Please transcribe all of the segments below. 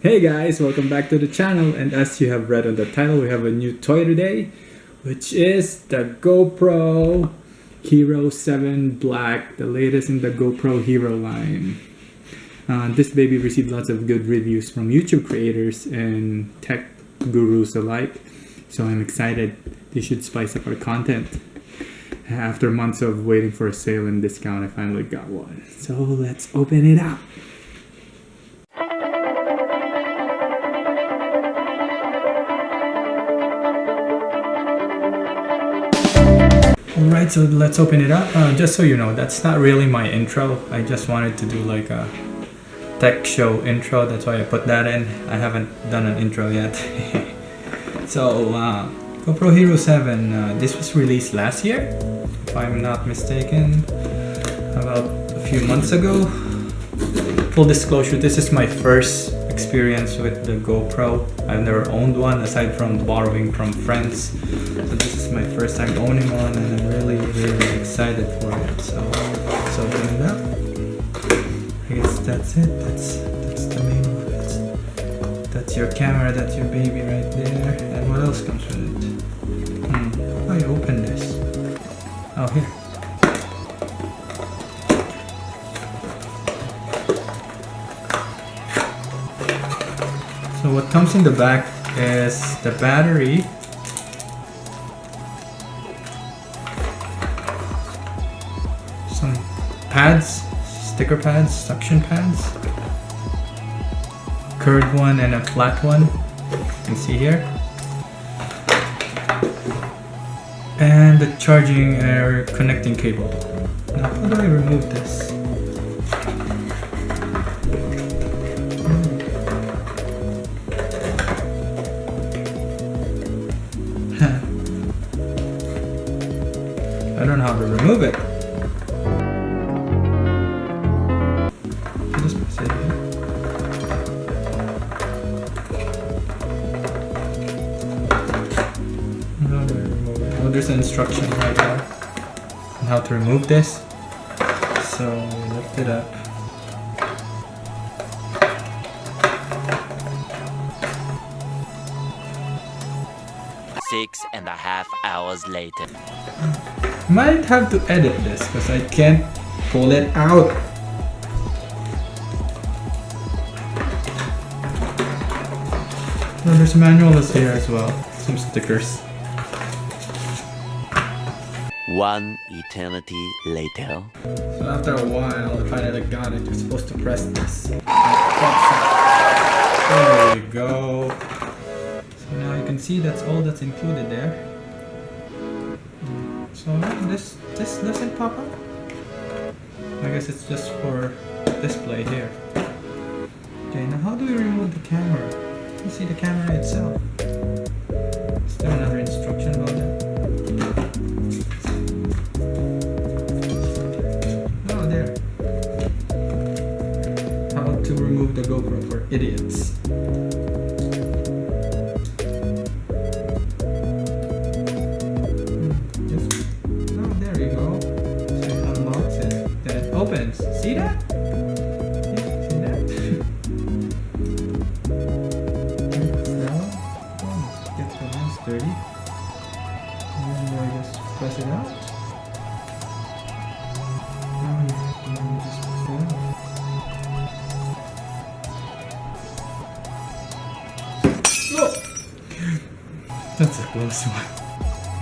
Hey guys, welcome back to the channel, and as you have read on the title, we have a new toy today, which is the GoPro Hero 7 Black, the latest in the GoPro Hero line. This baby received lots of good reviews from YouTube creators and tech gurus alike, so I'm excited. This should spice up our content. After months of waiting for a sale and discount, I finally got one. So let's open it up. Alright, so let's open it up. Just so you know, that's not really my intro. I just wanted to do like a tech show intro. That's why I put that in. I haven't done an intro yet. So, GoPro Hero 7, this was released last year, if I'm not mistaken, about a few months ago. Full disclosure, this is my first experience with the GoPro. I've never owned one aside from borrowing from friends. So this is my first time owning one, and I'm really excited for it. So let's open it up. I guess that's it. That's the main one. That's your camera, that's your baby right there. And what else comes with it? How do I open this? Oh, here. So what comes in the back is the battery, some pads, sticker pads, suction pads, curved one and a flat one, you can see here, and the charging or connecting cable. Now how do I remove this? I don't know how to remove it. Just press it here. How do I remove it? Oh, there's an instruction right there on how to remove this. So lift it up. Six and a half hours later. Might have to edit this because I can't pull it out. Oh, there's a manual here as well. Some stickers. One eternity later. So after a while, I finally got it. You're supposed to press this. There we go. So now you can see that's all that's included there. So this doesn't pop up. I guess it's just for display here. Okay, now how do we remove the camera? You see the camera itself. Is there another instruction about that? Oh, there. How to remove the GoPro for idiots. Opens. See that? Yeah, see that? Get the lens dirty. And then I just press it out. And then just press it out. Oh! That's a close one.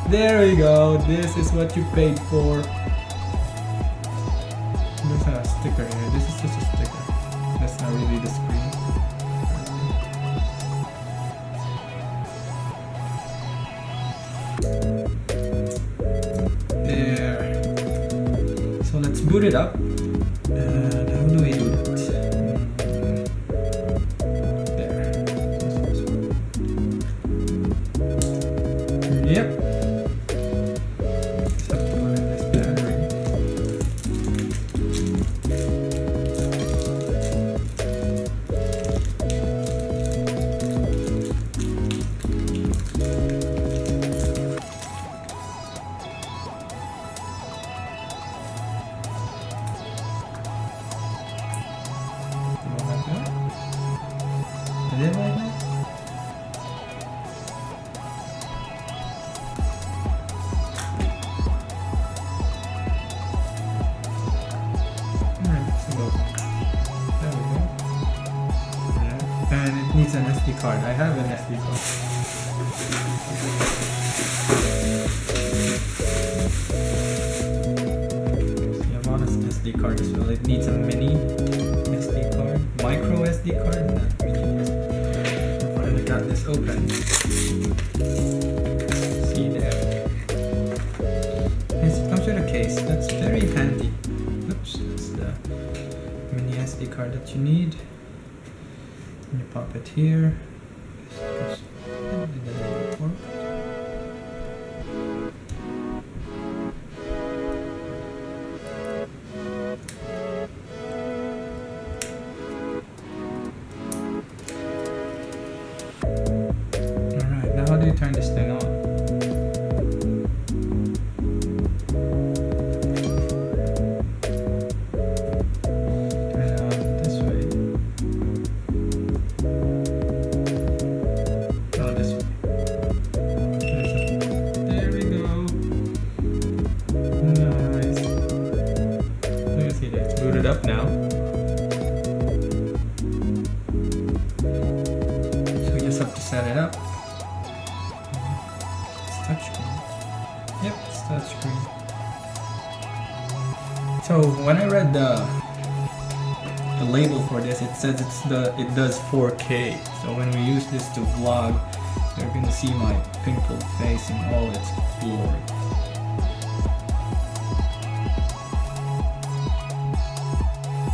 There we go. This is what you paid for. There's a sticker here. This is just a sticker. That's not really the screen. There. So let's boot it up. And how do we do it? There. Yep. Is it right now? Alright, so there we go. Alright, and it needs an SD card. I have an SD card. SD card as well. It needs a mini SD card, micro SD card, not mini SD. I finally got this open. See there. It comes with a case. That's very handy. Oops, that's the mini SD card that you need. And you pop it here. How do you turn this thing on? Turn it on this way. Oh, this way. There we go. Nice. Look at see there. It's booted up now. So we just have to set it up. Touchscreen. Yep, it's touchscreen. So when I read the label for this, it says it does 4K. So when we use this to vlog, you're gonna see my pimpled face in all its glory.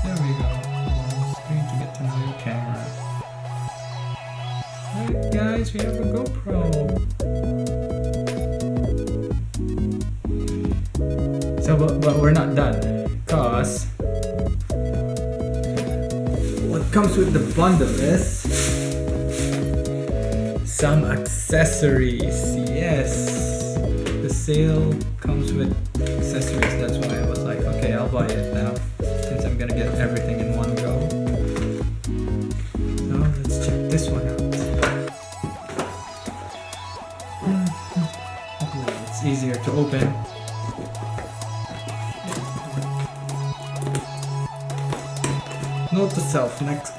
There we go. On screen to get to know your camera. Alright guys, we have a GoPro. So, but we're not done, because what comes with the bundle is some accessories. Yes, the sale comes with accessories. That's why I was like, okay, I'll buy it now since I'm gonna get everything in one go. So let's check this one out. Hopefully it's easier to open. Note to self, next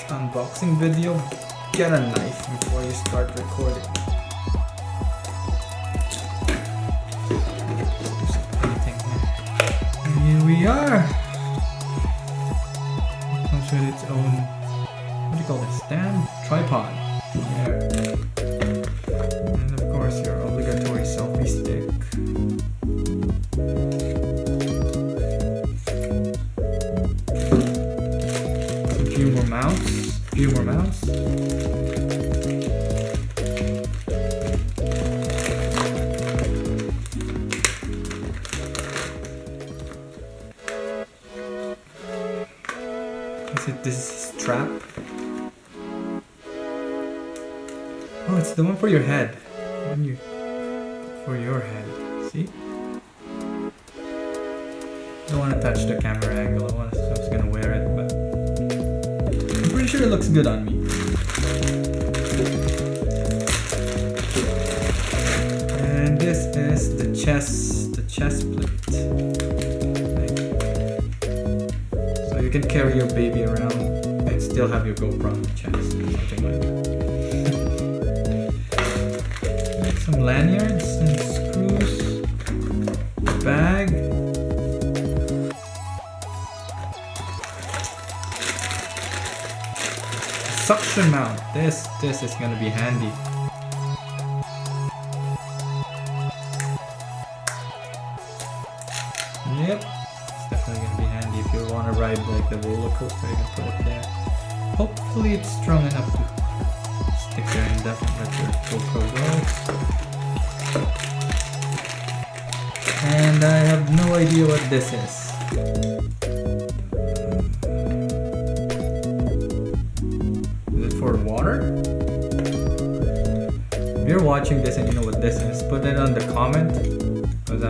unboxing video, get a knife before you start recording. And here we are. It comes with its own, what do you call it, stand? Tripod. There. And of course your obligatory selfie stick. Few more mounts. This is strap. Oh, it's the one for your head. For your head. See? Don't want to touch the camera angle. I was gonna wear it, but I'm pretty sure it looks good on me. And this is the chest plate. So you can carry your baby around and still have your GoPro on the chest, something like that. Some lanyards and screws. Bag. Suction mount. This is gonna be handy. Yep, it's definitely gonna be handy if you want to ride like the roller coaster. You can put it there. Hopefully, it's strong enough to stick there and definitely let your GoPro go. And I have no idea what this is. For water? If you're watching this and you know what this is, put it on the comment, because I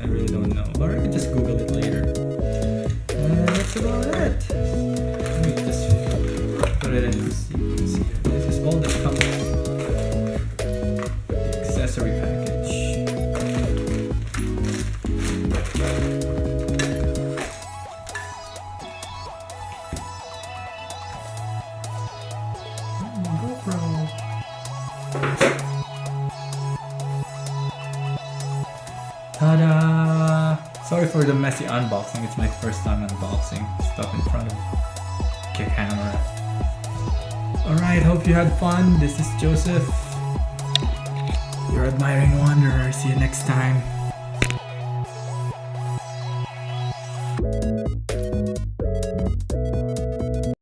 really don't know, or I can just Google it later. And that's about it. Let me just put it in. See this Ta-da! Sorry for the messy unboxing. It's my first time unboxing stuff in front of the camera. Alright, hope you had fun. This is Joseph, your admiring wanderer. See you next time.